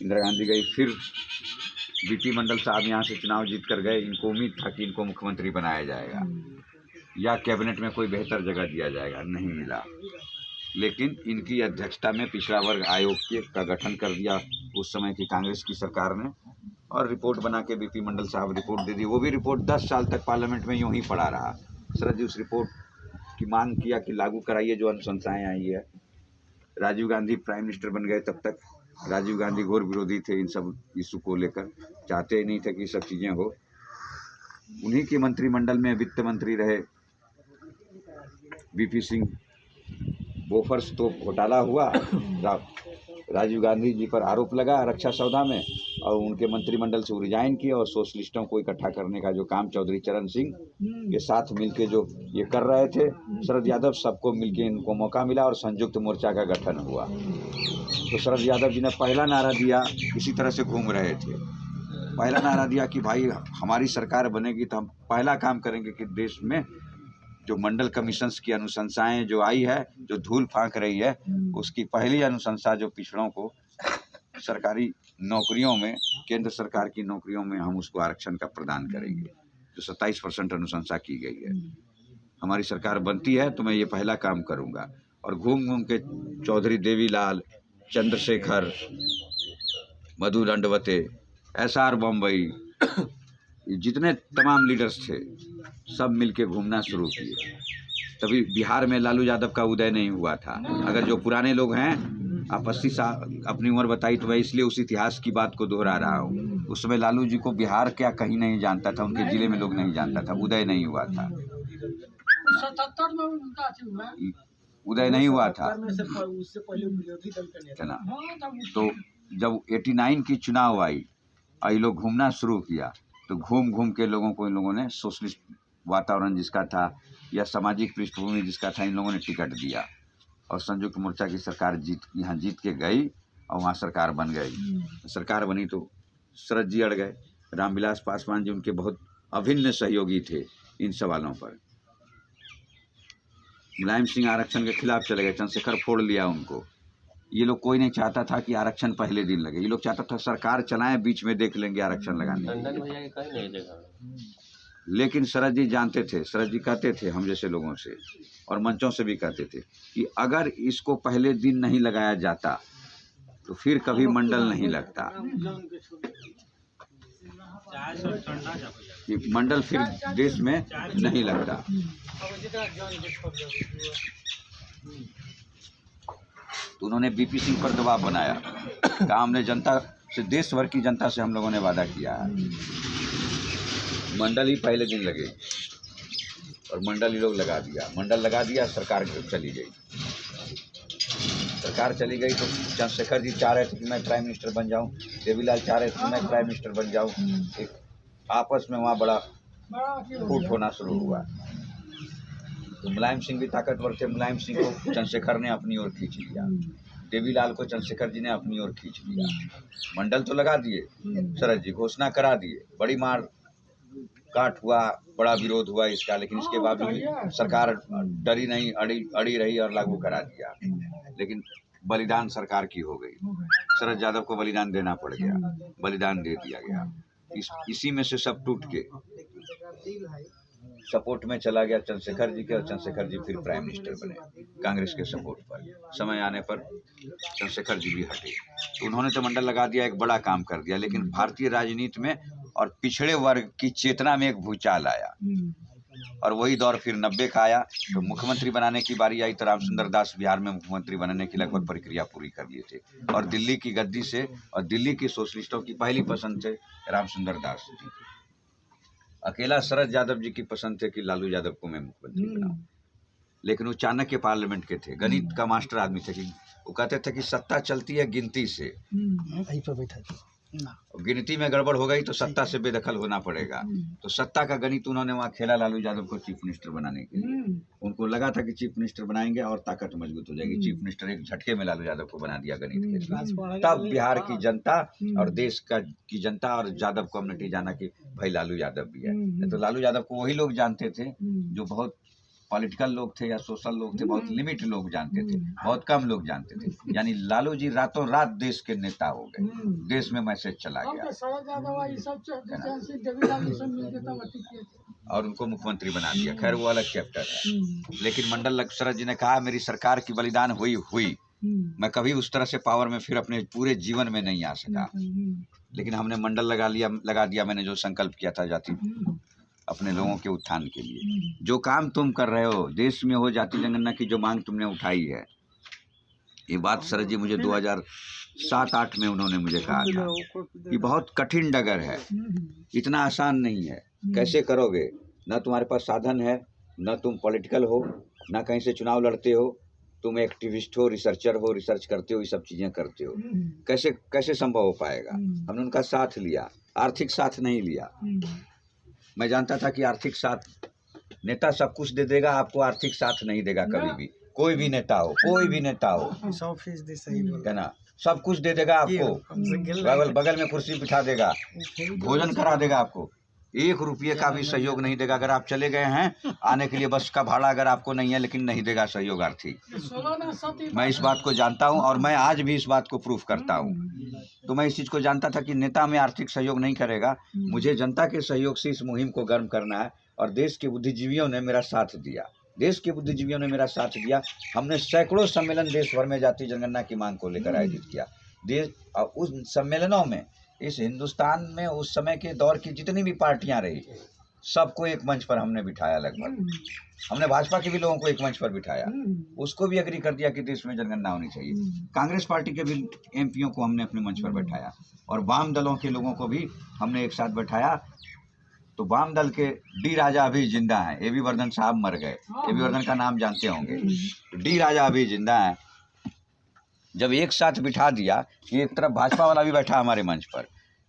इंदिरा गांधी गई, फिर बीपी मंडल साहब यहाँ से चुनाव जीत कर गए। इनको उम्मीद था कि इनको मुख्यमंत्री बनाया जाएगा या कैबिनेट में कोई बेहतर जगह दिया जाएगा, नहीं मिला। लेकिन इनकी अध्यक्षता में पिछड़ा वर्ग आयोग का गठन कर दिया उस समय की कांग्रेस की सरकार ने, और रिपोर्ट बना के बीपी मंडल साहब रिपोर्ट दे दी। वो भी रिपोर्ट 10 साल तक पार्लियामेंट में यूं ही पड़ा रहा। शरद जी उस रिपोर्ट की मांग किया कि लागू कराइए जो अनुशंसाएं आई है। राजीव गांधी प्राइम मिनिस्टर बन गए, तब तक राजीव गांधी घोर विरोधी थे इन सब इशू को लेकर, चाहते ही नहीं थे कि सब चीज़ें हो। उन्हीं के मंत्रिमंडल में वित्त मंत्री रहे वीपी सिंह। बोफर्स तो घोटाला हुआ, राजीव गांधी जी पर आरोप लगा रक्षा सौदा में, और उनके मंत्रिमंडल से वो रिजाइन किए और सोशलिस्टों को इकट्ठा करने का जो काम चौधरी चरण सिंह के साथ मिलके जो ये कर रहे थे शरद यादव, सबको मिलके इनको मौका मिला और संयुक्त मोर्चा का गठन हुआ। तो शरद यादव जी ने पहला नारा दिया, इसी तरह से घूम रहे थे, पहला नारा दिया कि भाई हमारी सरकार बनेगी तो हम पहला काम करेंगे कि देश में जो मंडल कमीशंस की अनुशंसाएं जो आई है, जो धूल फांक रही है, उसकी पहली अनुशंसा जो पिछड़ों को सरकारी नौकरियों में, केंद्र सरकार की नौकरियों में हम उसको आरक्षण का प्रदान करेंगे, जो 27% अनुशंसा की गई है। हमारी सरकार बनती है तो मैं ये पहला काम करूँगा। और घूम घूम के चौधरी देवीलाल, चंद्रशेखर, मधु दंडवते, SR बम्बई, जितने तमाम लीडर्स थे सब मिलके घूमना शुरू किए। तभी बिहार में लालू यादव का उदय नहीं हुआ था। अगर जो पुराने लोग हैं, आप 80 साल अपनी उम्र बताई, तो मैं इसलिए उस इतिहास की बात को दोहरा रहा हूँ। उस समय लालू जी को बिहार क्या कहीं नहीं जानता था, उनके जिले में लोग नहीं जानता था, उदय नहीं हुआ था। 77 में उनका उदय नहीं हुआ था, उससे पहले विरोधी दल का नेता। तो जब 89 की चुनाव आई और ये लोग घूमना शुरू किया, तो घूम घूम के लोगों को इन लोगों ने सोशलिस्ट वातावरण जिसका था या सामाजिक पृष्ठभूमि जिसका था, इन लोगों ने टिकट दिया और संयुक्त मोर्चा की सरकार यहाँ जीत के गई और वहाँ सरकार बन गई। सरकार बनी तो शरद जी अड़ गए। रामविलास पासवान जी उनके बहुत अभिन्न सहयोगी थे इन सवालों पर। मुलायम सिंह आरक्षण के खिलाफ चले गए, चंद्रशेखर फोड़ लिया उनको। ये लोग कोई नहीं चाहता था कि आरक्षण पहले दिन लगे, ये लोग चाहता था सरकार चलाएं, बीच में देख लेंगे आरक्षण लगाने। लेकिन शरद जी जानते थे, शरद जी कहते थे हम जैसे लोगों से और मंचों से भी कहते थे कि अगर इसको पहले दिन नहीं लगाया जाता तो फिर कभी मंडल नहीं लगता, कि मंडल फिर देश में नहीं लगता। तो उन्होंने बीपी सिंह पर दबाव बनाया। कहा हमने जनता से, देश भर की जनता से हम लोगों ने वादा किया है, मंडल ही पहले दिन लगे, और मंडल ही लोग लगा दिया। मंडल लगा दिया, सरकार चली गई। सरकार चली गई तो चंद्रशेखर जी चाह रहे थे कि मैं प्राइम मिनिस्टर बन जाऊं, देवीलाल चाह रहे थे कि मैं प्राइम मिनिस्टर बन जाऊं। एक आपस में वहाँ बड़ा फूट होना शुरू हुआ। तो मुलायम सिंह भी ताकतवर थे, मुलायम सिंह को चंद्रशेखर ने अपनी ओर खींच लिया, देवीलाल को चंद्रशेखर जी ने अपनी ओर खींच लिया। मंडल तो लगा दिए, शरद जी घोषणा करा दिए, बड़ी मार काट हुआ, बड़ा विरोध हुआ इसका, लेकिन इसके बावजूद सरकार डरी नहीं, अड़ी रही और लागू करा दिया। लेकिन बलिदान सरकार की हो गई, शरद यादव को बलिदान देना पड़ गया, बलिदान दे दिया गया। इसी में से सब टूट के सपोर्ट में चला गया चंद्रशेखर जी के, और चंद्रशेखर जी फिर प्राइम मिनिस्टर बने कांग्रेस के सपोर्ट पर। समय आने पर चंद्रशेखर जी भी हटे, तो उन्होंने तो मंडल लगा दिया, एक बड़ा काम कर दिया। लेकिन भारतीय राजनीति में और पिछड़े वर्ग की चेतना में एक भूचाल आया, और वही दौर फिर 90 का आया। तो मुख्यमंत्री बनाने की बारी आई तो रामसुंदर दास बिहार में मुख्यमंत्री बनने की लगभग प्रक्रिया पूरी कर लिए थे, और दिल्ली की गद्दी से और दिल्ली की सोशलिस्टों की पहली पसंद थे रामसुंदर दास जी। अकेला शरद यादव जी की पसंद थे कि लालू यादव को मैं मुख्यमंत्री बनाऊं। लेकिन वो चाणक्य पार्लियामेंट के थे, गणित का मास्टर आदमी थे, कि वो कहते थे कि सत्ता चलती है गिनती से, गिनती में गड़बड़ हो गई तो सत्ता से बेदखल होना पड़ेगा। तो सत्ता का गणित उन्होंने वहाँ खेला लालू यादव को चीफ मिनिस्टर बनाने के लिए। उनको लगा था कि चीफ मिनिस्टर बनाएंगे और ताकत मजबूत हो जाएगी। चीफ मिनिस्टर एक झटके में लालू यादव को बना दिया गणित के लिए। तब बिहार की जनता और देश की जनता और यादव कम्युनिटी जाना कि भाई लालू यादव भी है। तो लालू यादव को वही लोग जानते थे जो बहुत पॉलिटिकल लोग थे या सोशल लोग थे, बहुत लिमिट लोग जानते थे, बहुत कम लोग जानते थे। यानी लालू जी रातों रात देश के नेता हो गए, देश में मैसेज चला गया और उनको मुख्यमंत्री बना दिया। खैर वो अलग चैप्टर है। लेकिन मंडल शरद जी ने कहा मेरी सरकार की बलिदान हुई, मैं कभी उस तरह से पावर में फिर अपने पूरे जीवन में नहीं आ सका, लेकिन हमने मंडल लगा दिया मैंने जो संकल्प किया था जाति अपने लोगों के उत्थान के लिए। जो काम तुम कर रहे हो देश में हो, जाति जनगणना की जो मांग तुमने उठाई है, ये बात शरद जी मुझे 2007-8 में उन्होंने मुझे कहा था, ये बहुत कठिन डगर है, इतना आसान नहीं है। कैसे करोगे? न तुम्हारे पास साधन है, न तुम पॉलिटिकल हो, न कहीं से चुनाव लड़ते हो, तुम एक्टिविस्ट हो, रिसर्चर हो, रिसर्च करते हो, ये सब चीज़ें करते हो, कैसे संभव हो पाएगा? हमने उनका साथ लिया, आर्थिक साथ नहीं लिया। मैं जानता था कि आर्थिक साथ नेता सब कुछ दे देगा, आपको आर्थिक साथ नहीं देगा कभी भी। कोई भी नेता हो 100% सही है ना, सब कुछ दे देगा आपको, बगल में कुर्सी बिठा देगा, भोजन करा देगा, आपको 1 रुपये का भी सहयोग नहीं देगा। अगर आप चले गए हैं आने के लिए, बस का भाड़ा अगर आपको नहीं है, लेकिन नहीं देगा सहयोग आर्थिक। मैं इस बात को जानता हूं और मैं आज भी इस बात को प्रूफ करता हूं। तो मैं इस चीज़ को जानता था कि नेता में आर्थिक सहयोग नहीं करेगा, मुझे जनता के सहयोग से इस मुहिम को गर्म करना है। और देश के बुद्धिजीवियों ने मेरा साथ दिया, देश के बुद्धिजीवियों ने मेरा साथ दिया। हमने सैकड़ों सम्मेलन देश भर में जाति जनगणना की मांग को लेकर आयोजित किया। देश उस सम्मेलनों में, इस हिंदुस्तान में उस समय के दौर की जितनी भी पार्टियां रही, सबको एक मंच पर हमने बिठाया। लगभग हमने भाजपा के भी लोगों को एक मंच पर बिठाया, उसको भी एग्री कर दिया कि देश में जनगणना होनी चाहिए। कांग्रेस पार्टी के भी एमपीओ को हमने अपने मंच पर बैठाया और वाम दलों के लोगों को भी हमने एक साथ बैठाया। तो वाम दल के डी राजा अभी जिंदा हैं, ए बी वर्धन साहब मर गए, ए बी वर्धन का नाम जानते होंगे, डी राजा अभी जिंदा हैं। जब एक साथ बिठा दिया कि एक तरफ भाजपा वाला भी बैठा हमारे मंच पर,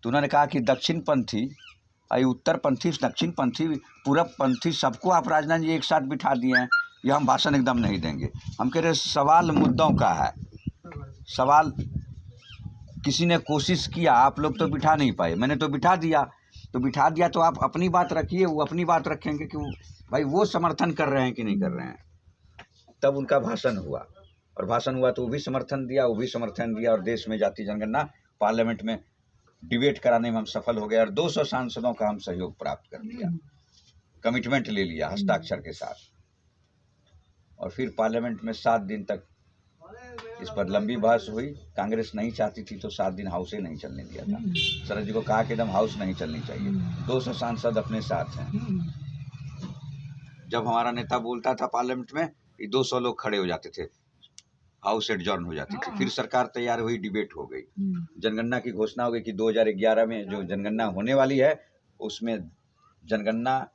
तो उन्होंने कहा कि दक्षिणपंथी, उत्तरपंथी, दक्षिणपंथी, पूरबपंथी, सबको आप राजनाथ जी एक साथ बिठा दिए हैं, ये हम भाषण एकदम नहीं देंगे। हम कह रहे सवाल मुद्दों का है, सवाल किसी ने कोशिश किया, आप लोग तो बिठा नहीं पाए, मैंने तो बिठा दिया। तो आप अपनी बात रखिए, वो अपनी बात रखेंगे कि भाई वो समर्थन कर रहे हैं कि नहीं कर रहे हैं। तब उनका भाषण हुआ, और भाषण हुआ तो वो भी समर्थन दिया, और देश में जाति जनगणना पार्लियामेंट में डिबेट कराने में हम सफल हो गए और 200 सांसदों का हम सहयोग प्राप्त कर लिया, कमिटमेंट ले लिया हस्ताक्षर के साथ। और फिर पार्लियामेंट में 7 दिन तक इस पर लंबी बहस हुई। कांग्रेस नहीं चाहती थी तो 7 दिन हाउस ही नहीं चलने दिया था। शरद जी को कहा कि एकदम हाउस नहीं चलनी चाहिए, 200 सांसद अपने साथ हैं। जब हमारा नेता बोलता था पार्लियामेंट में, 200 लोग खड़े हो जाते थे, हाउस एडजॉर्न हो जाती थी। फिर सरकार तैयार हुई, डिबेट हो गई, जनगणना की घोषणा हो गई कि 2011 में जो जनगणना होने वाली है, उसमें जनगणना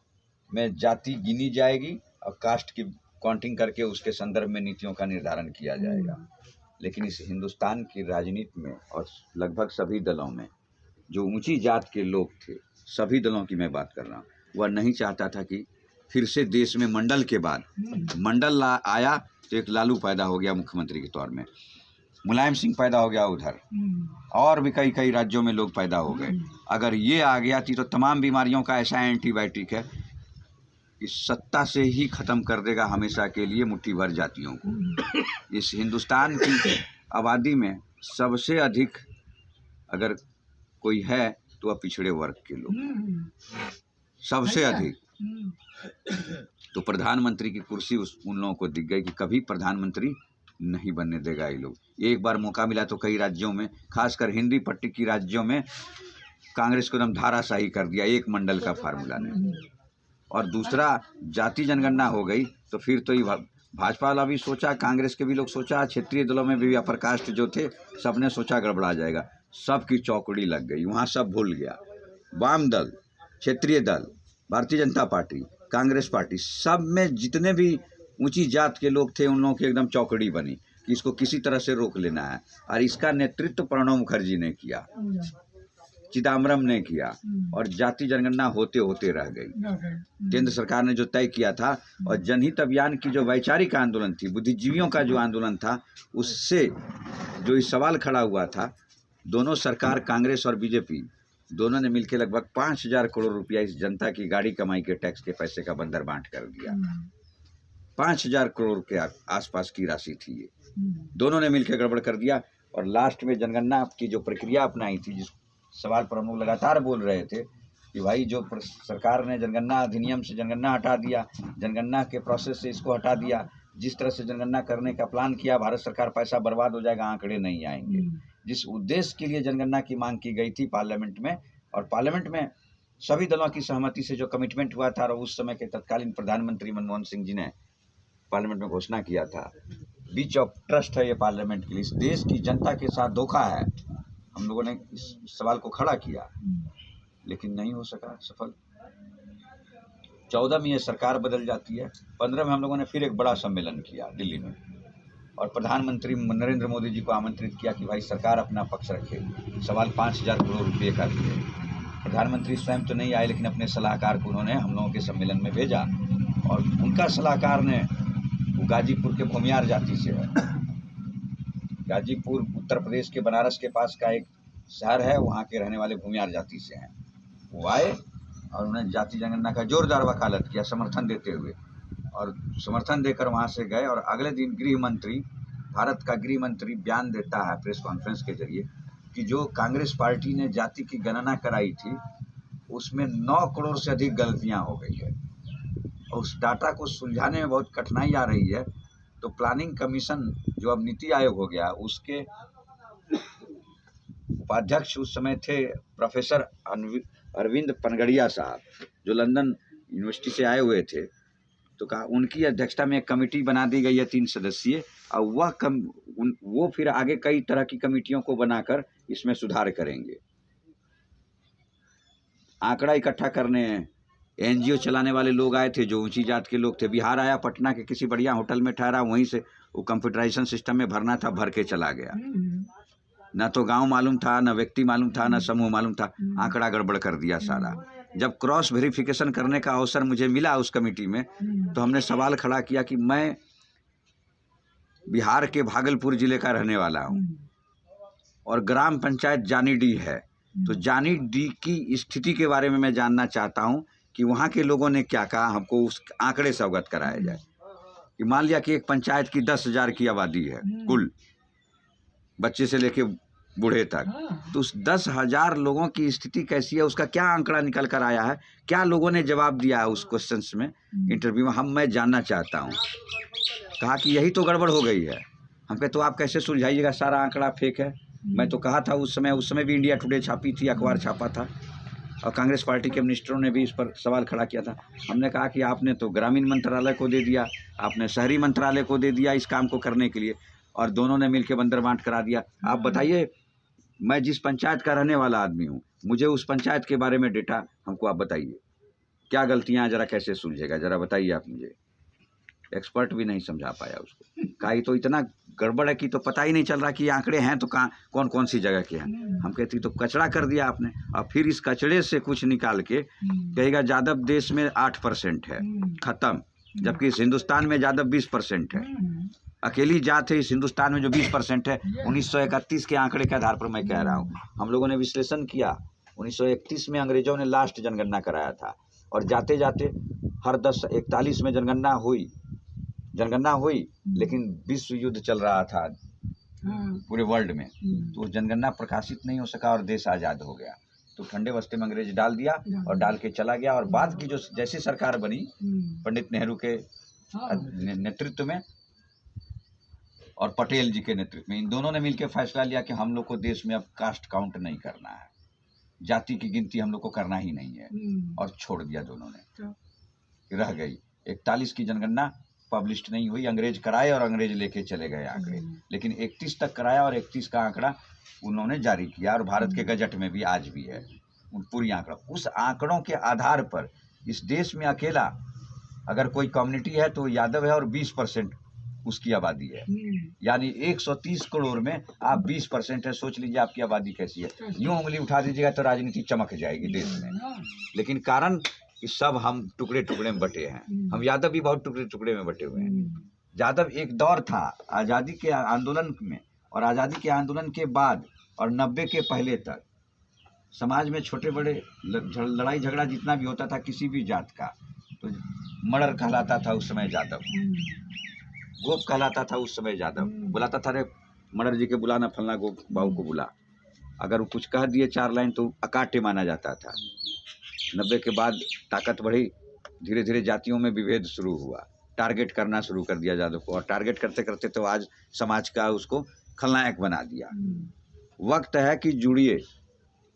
में जाति गिनी जाएगी और कास्ट की काउंटिंग करके उसके संदर्भ में नीतियों का निर्धारण किया जाएगा। लेकिन इस हिंदुस्तान की राजनीति में और लगभग सभी दलों में जो ऊंची जात के लोग थे, सभी दलों की मैं बात कर रहा हूँ, वह नहीं चाहता था कि फिर से देश में मंडल के बाद मंडल आया तो एक लालू पैदा हो गया मुख्यमंत्री के तौर में, मुलायम सिंह पैदा हो गया उधर, और भी कई राज्यों में लोग पैदा हो गए। अगर ये आ गया थी तो तमाम बीमारियों का ऐसा एंटीबायोटिक है कि सत्ता से ही ख़त्म कर देगा हमेशा के लिए मुट्ठी भर जातियों को। इस हिंदुस्तान की आबादी में सबसे अधिक अगर कोई है तो वह पिछड़े वर्ग के लोग, सबसे अधिक। तो प्रधानमंत्री की कुर्सी उन लोगों को दिख गई कि कभी प्रधानमंत्री नहीं बनने देगा ये लोग। एक बार मौका मिला तो कई राज्यों में, खासकर हिंदी पट्टी की राज्यों में, कांग्रेस को एकदम धाराशाही कर दिया एक मंडल का फार्मूला ने। और दूसरा, जाति जनगणना हो गई तो फिर तो ये भाजपा वाला भी सोचा, कांग्रेस के भी लोग सोचा, क्षेत्रीय दलों में भी अपर कास्ट जो थे सबने सोचा गड़बड़ा जाएगा, सबकी चौकड़ी लग गई, वहाँ सब भूल गया। वाम दल, क्षेत्रीय दल, भारतीय जनता पार्टी, कांग्रेस पार्टी, सब में जितने भी ऊंची जात के लोग थे उन लोगों की एकदम चौकड़ी बनी कि इसको किसी तरह से रोक लेना है। और इसका नेतृत्व प्रणब मुखर्जी ने किया, चिदम्बरम ने किया, और जाति जनगणना होते होते रह गई। केंद्र सरकार ने जो तय किया था और जनहित अभियान की जो वैचारिक आंदोलन थी, बुद्धिजीवियों का जो आंदोलन था, उससे जो इस सवाल खड़ा हुआ था, दोनों सरकार, कांग्रेस और बीजेपी दोनों ने मिलकर लगभग 5,000 करोड़ रुपया इस जनता की गाड़ी कमाई के टैक्स के पैसे का बंदर बांट कर दिया। 5,000 करोड़ के आसपास की राशि थी ये। दोनों ने मिलकर गड़बड़ कर दिया और लास्ट में जनगणना की जो प्रक्रिया अपनाई थी, जिस सवाल पर हम लोग लगातार बोल रहे थे कि भाई जो सरकार ने जनगणना अधिनियम से जनगणना हटा दिया, जनगणना के प्रोसेस से इसको हटा दिया, जिस तरह से जनगणना करने का प्लान किया, भारत सरकार पैसा बर्बाद हो जाएगा, आंकड़े नहीं आएंगे। जिस उद्देश्य के लिए जनगणना की मांग की गई थी पार्लियामेंट में, और पार्लियामेंट में सभी दलों की सहमति से जो कमिटमेंट हुआ था, और उस समय के तत्कालीन प्रधानमंत्री मनमोहन सिंह जी ने पार्लियामेंट में घोषणा किया था, बीच ऑफ ट्रस्ट है ये पार्लियामेंट के लिए, इस देश की जनता के साथ धोखा है। हम लोगों ने इस सवाल को खड़ा किया, लेकिन नहीं हो सका सफल। 14 में ये सरकार बदल जाती है। 15 में हम लोगों ने फिर एक बड़ा सम्मेलन किया दिल्ली में, और प्रधानमंत्री नरेंद्र मोदी जी को आमंत्रित किया कि भाई सरकार अपना पक्ष रखे, सवाल 5,000 करोड़ रुपये का भी है। प्रधानमंत्री स्वयं तो नहीं आए, लेकिन अपने सलाहकार को उन्होंने हम लोगों के सम्मेलन में भेजा, और उनका सलाहकार ने, वो गाजीपुर के भूमियार जाति से है, गाजीपुर उत्तर प्रदेश के बनारस के पास का एक शहर है, वहाँ के रहने वाले भूमियार जाति से हैं। वो आए और उन्होंने जाति जनगणना का जोरदार वकालत किया, समर्थन देते हुए, और समर्थन देकर वहाँ से गए। और अगले दिन गृह मंत्री, भारत का गृह मंत्री बयान देता है प्रेस कॉन्फ्रेंस के जरिए कि जो कांग्रेस पार्टी ने जाति की गणना कराई थी, उसमें 9 करोड़ से अधिक गलतियाँ हो गई है, और उस डाटा को सुलझाने में बहुत कठिनाई आ रही है। तो प्लानिंग कमीशन, जो अब नीति आयोग हो गया, उसके उपाध्यक्ष उस समय थे प्रोफेसर अरविंद पनगड़िया साहब, जो लंदन यूनिवर्सिटी से आए हुए थे। तो कहा उनकी अध्यक्षता में एक कमेटी बना दी गई है 3 सदस्यीय, और वो फिर आगे कई तरह की कमेटियों को बनाकर इसमें सुधार करेंगे। आंकड़ा इकट्ठा करने एनजीओ चलाने वाले लोग आए थे, जो ऊंची जात के लोग थे। बिहार आया, पटना के किसी बढ़िया होटल में ठहरा, वहीं से वो कंप्यूटराइजेशन सिस्टम में भरना था, भर के चला गया। न तो गांव मालूम था, न व्यक्ति मालूम था, न समूह मालूम था, आंकड़ा गड़बड़ कर दिया सारा। जब क्रॉस वेरिफिकेशन करने का अवसर मुझे मिला उस कमेटी में, तो हमने सवाल खड़ा किया कि मैं बिहार के भागलपुर जिले का रहने वाला हूँ, और ग्राम पंचायत जानीडीह है, तो जानीडीह की स्थिति के बारे में मैं जानना चाहता हूँ कि वहाँ के लोगों ने क्या कहा, हमको उस आंकड़े से अवगत कराया जाए। कि मान लिया कि एक पंचायत की 10,000 की आबादी है कुल, बच्चे से लेके बूढ़े तक, तो उस 10,000 लोगों की स्थिति कैसी है, उसका क्या आंकड़ा निकल कर आया है, क्या लोगों ने जवाब दिया है उस क्वेश्चंस में, इंटरव्यू में, मैं जानना चाहता हूँ। कहा कि यही तो गड़बड़ हो गई है। हम कहे तो आप कैसे सुलझाइएगा, सारा आंकड़ा फेक है। मैं तो कहा था उस समय भी इंडिया टुडे छापी थी, अखबार छापा था, और कांग्रेस पार्टी के मिनिस्टरों ने भी इस पर सवाल खड़ा किया था। हमने कहा कि आपने तो ग्रामीण मंत्रालय को दे दिया, आपने शहरी मंत्रालय को दे दिया इस काम को करने के लिए, और दोनों ने मिलकर बंदर बांट करा दिया। आप बताइए, मैं जिस पंचायत का रहने वाला आदमी हूँ, मुझे उस पंचायत के बारे में डेटा हमको आप बताइए, क्या गलतियाँ, जरा कैसे सुलझेगा, जरा बताइए आप मुझे। एक्सपर्ट भी नहीं समझा पाया उसको। कहा तो इतना गड़बड़ है कि तो पता ही नहीं चल रहा कि आंकड़े हैं तो कहाँ कौन कौन सी जगह के हैं। हम कहती तो कचरा कर दिया आपने, और फिर इस कचड़े से कुछ निकाल के कहेगा यादव देश में 8% है, खत्म, जबकि इस हिंदुस्तान में यादव 20% है। अकेली जात है इस हिंदुस्तान में जो 20% है। 1931 के आंकड़े के आधार पर मैं कह रहा हूँ। हम लोगों ने विश्लेषण किया, 1931 में अंग्रेजों ने लास्ट जनगणना कराया था, और जाते जाते हर 1041 में जनगणना हुई, लेकिन विश्व युद्ध चल रहा था पूरे वर्ल्ड में, तो जनगणना प्रकाशित नहीं हो सका और देश आज़ाद हो गया। तो ठंडे बस्ते में अंग्रेज डाल दिया और डाल के चला गया। और बाद की जो जैसी सरकार बनी पंडित नेहरू के नेतृत्व में और पटेल जी के नेतृत्व में, इन दोनों ने मिलकर फैसला लिया कि हम लोग को देश में अब कास्ट काउंट नहीं करना है, जाति की गिनती हम लोग को करना ही नहीं है, और छोड़ दिया दोनों ने। रह गई 41 की जनगणना पब्लिश्ड नहीं हुई, अंग्रेज कराए और अंग्रेज लेके चले गए आंकड़े, लेकिन 31 तक कराया और 31 का आंकड़ा उन्होंने जारी किया, और भारत के गजट में भी आज भी है पूरी आंकड़ा। उस आंकड़ों के आधार पर इस देश में अकेला अगर कोई कम्युनिटी है तो यादव है, और 20% उसकी आबादी है, यानी 130 करोड़ में आप 20% है। सोच लीजिए आपकी आबादी कैसी है। यूं उंगली उठा दीजिएगा तो राजनीति चमक जाएगी देश में, लेकिन कारण कि सब हम टुकड़े टुकड़े में बटे हैं। हम यादव भी बहुत टुकड़े टुकड़े में बटे हुए हैं। यादव एक दौर था आज़ादी के आंदोलन में, और आज़ादी के आंदोलन के बाद और 90 के पहले तक समाज में छोटे बड़े लड़ाई झगड़ा जितना भी होता था किसी भी जात का, तो मर्डर कहलाता था उस समय यादव, गोप कहलाता था उस समय यादव। बुलाता था, रे मर्डर जी के बुलाना, फलना गोप बाबू को बुला। अगर वो कुछ कह दिए 4 लाइन तो अकाट्य माना जाता था। 90 के बाद ताकत बढ़ी, धीरे धीरे जातियों में विभेद शुरू हुआ, टारगेट करना शुरू कर दिया यादव को, और टारगेट करते करते तो आज समाज का उसको खलनायक बना दिया। वक्त है कि जुड़िए,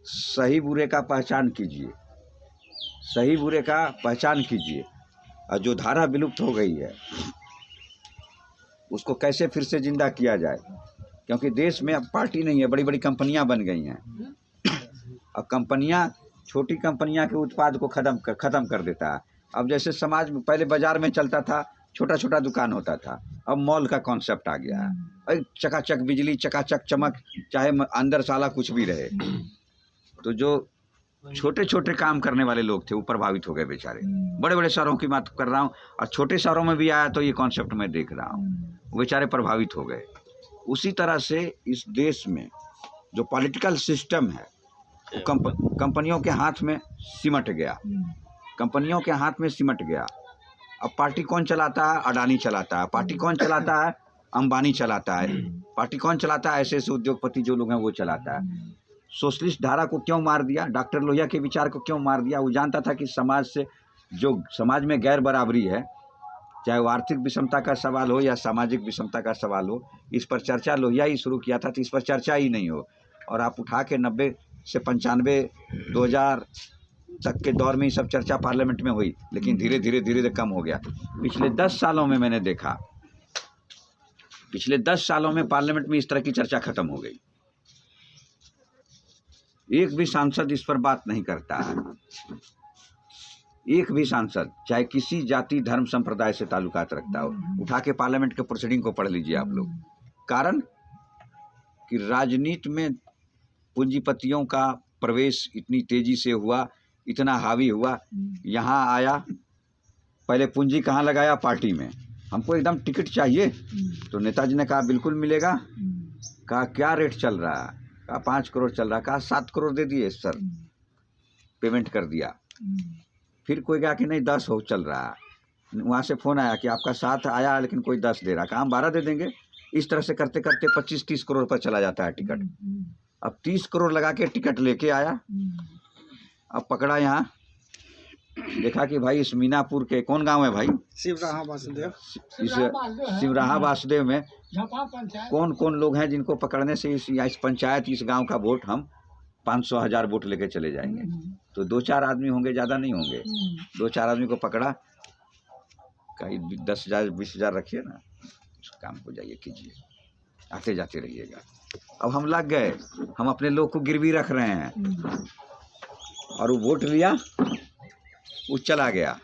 सही बुरे का पहचान कीजिए, सही बुरे का पहचान कीजिए, और जो धारा विलुप्त हो गई है उसको कैसे फिर से जिंदा किया जाए, क्योंकि देश में अब पार्टी नहीं है, बड़ी बड़ी कंपनियां बन गई हैं। अब कंपनियां, छोटी कंपनियां के उत्पाद को ख़त्म कर देता है। अब जैसे समाज में पहले बाजार में चलता था, छोटा छोटा दुकान होता था, अब मॉल का कॉन्सेप्ट आ गया है। चकाचक बिजली, चकाचक चमक, चाहे अंदर साला कुछ भी रहे। तो जो छोटे छोटे काम करने वाले लोग थे वो प्रभावित हो गए बेचारे। बड़े बड़े शहरों की बात कर रहा हूँ, और छोटे शहरों में भी आया तो ये कॉन्सेप्ट मैं देख रहा हूँ, वो बेचारे प्रभावित हो गए। उसी तरह से इस देश में जो पॉलिटिकल सिस्टम है कंपनियों के हाथ में सिमट गया, कंपनियों के हाथ में सिमट गया। अब पार्टी कौन चलाता है? अडानी चलाता है। पार्टी कौन चलाता है? अंबानी चलाता है। पार्टी कौन चलाता है? ऐसे ऐसे उद्योगपति जो लोग हैं वो चलाता है। सोशलिस्ट धारा को क्यों मार दिया? डॉक्टर लोहिया के विचार को क्यों मार दिया? वो जानता था कि समाज से, जो समाज में गैर बराबरी है, चाहे वो आर्थिक विषमता का सवाल हो या सामाजिक विषमता का सवाल हो, इस पर चर्चा लोहिया ही शुरू किया था, तो इस पर चर्चा ही नहीं हो। और आप उठा के 90 से 95, 2000 तक के दौर में ही सब चर्चा पार्लियामेंट में हुई, लेकिन धीरे धीरे कम हो गया। पिछले 10 सालों में मैंने देखा, पिछले 10 सालों में पार्लियामेंट में इस तरह की चर्चा खत्म हो गई। एक भी सांसद इस पर बात नहीं करता है, एक भी सांसद, चाहे किसी जाति धर्म संप्रदाय से ताल्लुकात रखता हो। उठा के पार्लियामेंट के प्रोसीडिंग को पढ़ लीजिए आप लोग। कारण कि राजनीति में पूंजीपतियों का प्रवेश इतनी तेजी से हुआ, इतना हावी हुआ। यहाँ आया, पहले पूंजी कहाँ लगाया? पार्टी में। हमको एकदम टिकट चाहिए, तो नेताजी ने कहा बिल्कुल मिलेगा। कहा क्या रेट चल रहा है? कहा 5 करोड़ चल रहा। कहा 7 करोड़ दे दिए सर, पेमेंट कर दिया। फिर कोई कहा कि नहीं 10 हो चल रहा है। वहाँ से फ़ोन आया कि आपका 7 आया लेकिन कोई 10 दे रहा। कहा हम 12 दे देंगे। इस तरह से करते करते 25-30 करोड़ पर चला जाता है टिकट। अब 30 करोड़ लगा के टिकट लेके आया। अब पकड़ा, यहाँ देखा कि भाई इस मीनापुर के कौन गांव है भाई? शिवराहा वासुदेव। इस शिवराहा वासुदेव में कौन कौन लोग हैं जिनको पकड़ने से इस पंचायत, इस गांव का वोट हम 500-1000 वोट लेके चले जाएंगे? तो 2-4 आदमी होंगे, ज़्यादा नहीं होंगे। 2-4 आदमी को पकड़ा, कहीं 10,000 20,000 रखिए ना, उस काम को जाइए कीजिए, आते जाते रहिएगा। अब हम लग गए, हम अपने लोग को गिरवी रख रहे हैं, और वो वोट लिया, वो चला गया।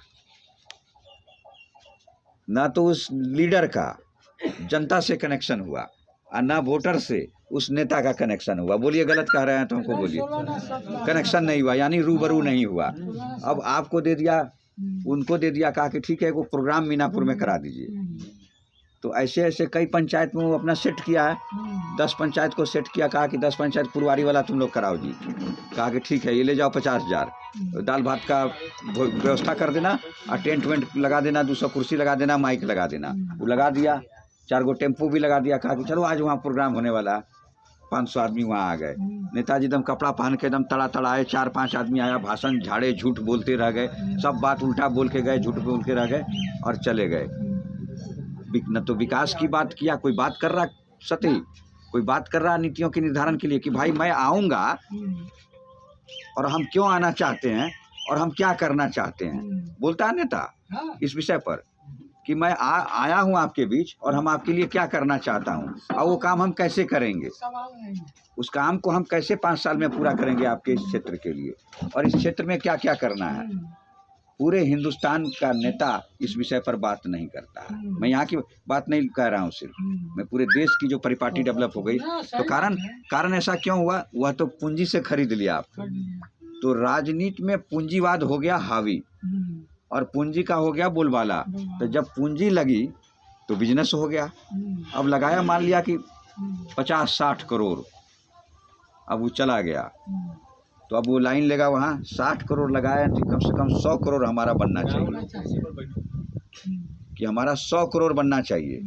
ना तो उस लीडर का जनता से कनेक्शन हुआ, और ना वोटर से उस नेता का कनेक्शन हुआ। बोलिए गलत कह रहे हैं तो हमको बोलिए। कनेक्शन नहीं हुआ, यानी रूबरू नहीं हुआ। अब आपको दे दिया, उनको दे दिया, कहा कि ठीक है वो प्रोग्राम मीनापुर में करा दीजिए। तो ऐसे ऐसे कई पंचायत में वो अपना सेट किया है। 10 पंचायत को सेट किया, कहा कि 10 पंचायत पुरवारी वाला तुम लोग कराओ जी। कहा कि ठीक है, ये ले जाओ 50,000, दाल भात का व्यवस्था कर देना, और टेंट वेंट लगा देना, 200 कुर्सी लगा देना, माइक लगा देना। वो लगा दिया, 4 गो टेम्पो भी लगा दिया। कहा कि चलो आज वहाँ प्रोग्राम होने वाला। 500 आदमी वहाँ आ गए। नेताजी एकदम कपड़ा पहन के एकदम तड़ा आए। 4-5 आदमी आया, भाषण झाड़े, झूठ बोलते रह गए, सब बात उल्टा बोल के गए, झूठ बोल के रह गए और चले गए। न तो विकास की बात किया, कोई बात कर रहा सती, कोई बात कर रहा नीतियों के निर्धारण के लिए कि भाई मैं आऊँगा और हम क्यों आना चाहते हैं और हम क्या करना चाहते हैं। बोलता है नेता इस विषय पर कि मैं आया हूँ आपके बीच और हम आपके लिए क्या करना चाहता हूँ, और वो काम हम कैसे करेंगे, उस काम को हम कैसे 5 साल में पूरा करेंगे आपके इस क्षेत्र के लिए, और इस क्षेत्र में क्या क्या करना है। पूरे हिंदुस्तान का नेता इस विषय पर बात नहीं करता है। मैं यहाँ की बात नहीं कह रहा हूँ सिर्फ, मैं पूरे देश की जो परिपाटी डेवलप हो गई, तो कारण ऐसा क्यों हुआ? वह तो पूंजी से खरीद लिया आप। तो राजनीति में पूंजीवाद हो गया हावी, और पूंजी का हो गया बोलबाला। तो जब पूंजी लगी तो बिजनेस हो गया। अब लगाया, मान लिया कि 50-60 करोड़, अब वो चला गया, तो अब वो लाइन लेगा वहाँ 60 करोड़ लगाया, तो कम से कम 100 करोड़ हमारा बनना चाहिए। कि हमारा 100 करोड़ बनना चाहिए,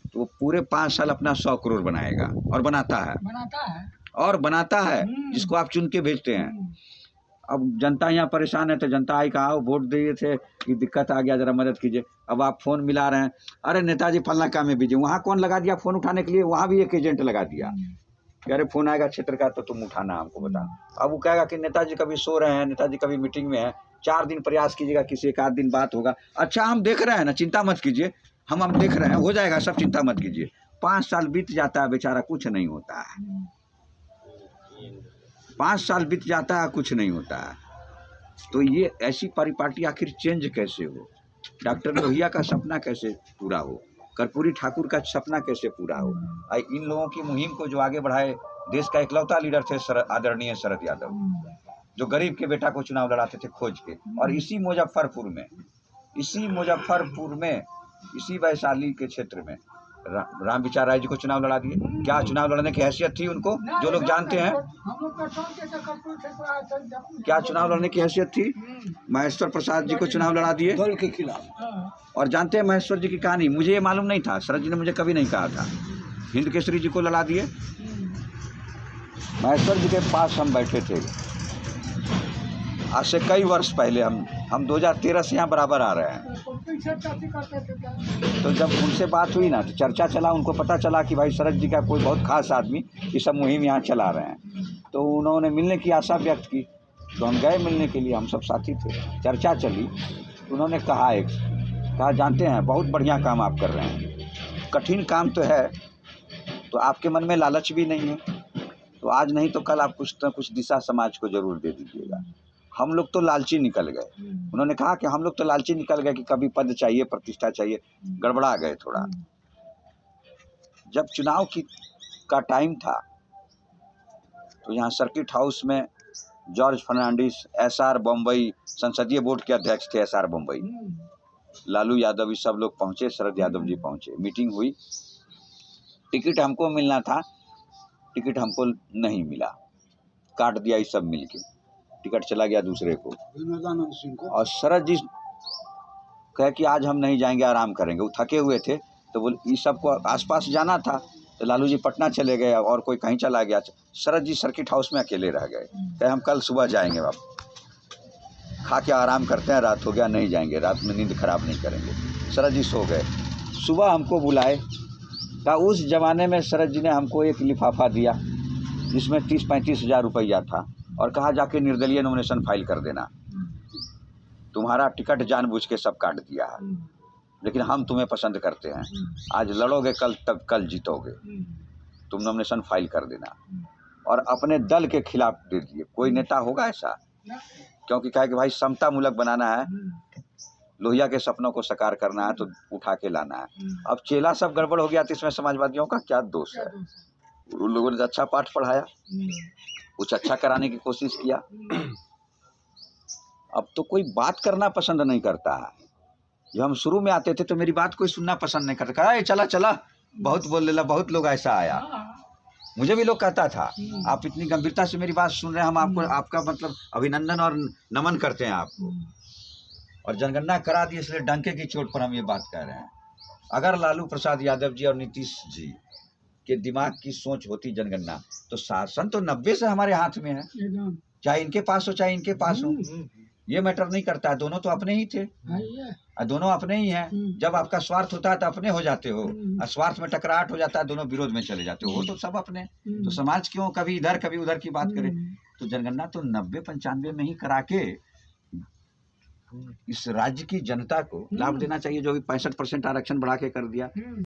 तो वो पूरे 5 साल अपना 100 करोड़ बनाएगा और बनाता है जिसको आप चुन के भेजते हैं। अब जनता यहाँ परेशान है तो जनता आई कहा वोट दिए थे कि दिक्कत आ गया, जरा मदद कीजिए। अब आप फ़ोन मिला रहे हैं, अरे नेताजी फलना काम में बिजी, वहाँ कौन लगा दिया फ़ोन उठाने के लिए? वहाँ भी एक एजेंट लगा दिया कि अरे फ़ोन आएगा क्षेत्र का तो तुम उठाना, हमको बता। अब वो कहेगा कि नेताजी कभी सो रहे हैं, नेताजी कभी मीटिंग में है, 4 दिन प्रयास कीजिएगा, किसी एक आध दिन बात होगा। अच्छा हम देख रहे हैं ना, चिंता मत कीजिए, हम देख रहे हैं, हो जाएगा सब, चिंता मत कीजिए। 5 साल बीत जाता है, बेचारा कुछ नहीं होता है। 5 साल बीत जाता है, कुछ नहीं होता है। तो ये ऐसी परिपाटी आखिर चेंज कैसे हो? डॉक्टर लोहिया का सपना कैसे पूरा हो? कर्पूरी ठाकुर का सपना कैसे पूरा हो? इन लोगों की मुहिम को जो आगे बढ़ाए, देश का इकलौता लीडर थे आदरणीय शरद यादव, जो गरीब के बेटा को चुनाव लड़ाते थे खोज के। और इसी मुजफ्फरपुर में इसी वैशाली के क्षेत्र में राम विचार राय जी को चुनाव लड़ा दिए। क्या चुनाव लड़ने की हैसियत थी उनको? जो लोग जानते हैं, क्या चुनाव लड़ने की हैसियत थी? महेश्वर प्रसाद जी को चुनाव लड़ा दिए दल के खिलाफ। और जानते हैं महेश्वर जी की कहानी, मुझे ये मालूम नहीं था, शरद जी ने मुझे कभी नहीं कहा था। हिंद केसरी जी को लड़ा दिए। महेश्वर जी के पास हम बैठे थे आज से कई वर्ष पहले, हम 2013 से यहाँ बराबर आ रहे हैं। तो जब उनसे बात हुई ना तो चर्चा चला, उनको पता चला कि भाई शरद जी का कोई बहुत खास आदमी ये सब मुहिम यहाँ चला रहे हैं, तो उन्होंने मिलने की आशा व्यक्त की। तो हम गए मिलने के लिए, हम सब साथी थे, चर्चा चली। उन्होंने कहा जानते हैं बहुत बढ़िया काम आप कर रहे हैं, कठिन काम तो है, तो आपके मन में लालच भी नहीं है, तो आज नहीं तो कल आप कुछ न कुछ दिशा समाज को जरूर दे दीजिएगा। हम लोग तो लालची निकल गए। उन्होंने कहा कि हम लोग तो लालची निकल गए कि कभी पद चाहिए, प्रतिष्ठा चाहिए, गड़बड़ा गए थोड़ा। जब चुनाव का टाइम था तो यहाँ सर्किट हाउस में जॉर्ज फर्नांडिस, SR बम्बई, संसदीय बोर्ड के अध्यक्ष थे SR बम्बई, लालू यादव, ये सब लोग पहुँचे, शरद यादव जी पहुँचे, मीटिंग हुई। टिकट हमको मिलना था, टिकट हमको नहीं मिला, काट दिया ये सब मिल के, टिकट चला गया दूसरे को। और शरद जी कहे कि आज हम नहीं जाएंगे, आराम करेंगे। वो थके हुए थे, तो बोल ये सबको आसपास जाना था, तो लालू जी पटना चले गए और कोई कहीं चला गया। शरद जी सर्किट हाउस में अकेले रह गए, कहे हम कल सुबह जाएंगे, वापस खा के आराम करते हैं, रात हो गया, नहीं जाएंगे, रात में नींद खराब नहीं करेंगे। शरद जी सो गए। सुबह हमको बुलाए, कहा उस ज़माने में शरद जी ने हमको एक लिफाफा दिया जिसमें 30-35 हज़ार रुपया था, और कहा जाके निर्दलीय नॉमिनेशन फाइल कर देना, तुम्हारा टिकट जानबूझ के सब काट दिया है, लेकिन हम तुम्हें पसंद करते हैं, आज लड़ोगे कल जीतोगे, तुम नॉमिनेशन फाइल कर देना। और अपने दल के खिलाफ दे दिए। कोई नेता होगा ऐसा? क्योंकि कहा कि भाई समता मूलक बनाना है, लोहिया के सपनों को साकार करना है, तो उठा के लाना है। अब चेला सब गड़बड़ हो गया, तो इसमें समाजवादियों का क्या दोष है? उन लोगों ने अच्छा पाठ पढ़ाया, कुछ अच्छा कराने की कोशिश किया। अब तो कोई बात करना पसंद नहीं करता है। जब हम शुरू में आते थे तो मेरी बात कोई सुनना पसंद नहीं करता, कहा चला बहुत बोल लेला, बहुत लोग ऐसा आया। मुझे भी लोग कहता था आप इतनी गंभीरता से मेरी बात सुन रहे हैं, हम आपको आपका मतलब अभिनंदन और नमन करते हैं आपको, और जनगणना करा दी, इसलिए डंके की चोट पर हम ये बात कह रहे हैं। अगर लालू प्रसाद यादव जी और नीतीश जी के दिमाग की सोच होती जनगणना, तो शासन तो 90 से हमारे हाथ में है, चाहे इनके पास हो चाहे इनके पास हो, ये मैटर नहीं करता है। दोनों तो अपने ही थे, दोनों अपने ही हैं। जब आपका स्वार्थ होता है तो अपने हो जाते हो, और स्वार्थ में टकराहट हो जाता है, दोनों विरोध में चले जाते हो, तो सब अपने। तो समाज क्यों कभी इधर कभी उधर की बात करे? तो जनगणना तो 90-95 में ही करा के इस राज्य की जनता को लाभ देना चाहिए, जो भी 65% आरक्षण बढ़ा के कर दिया।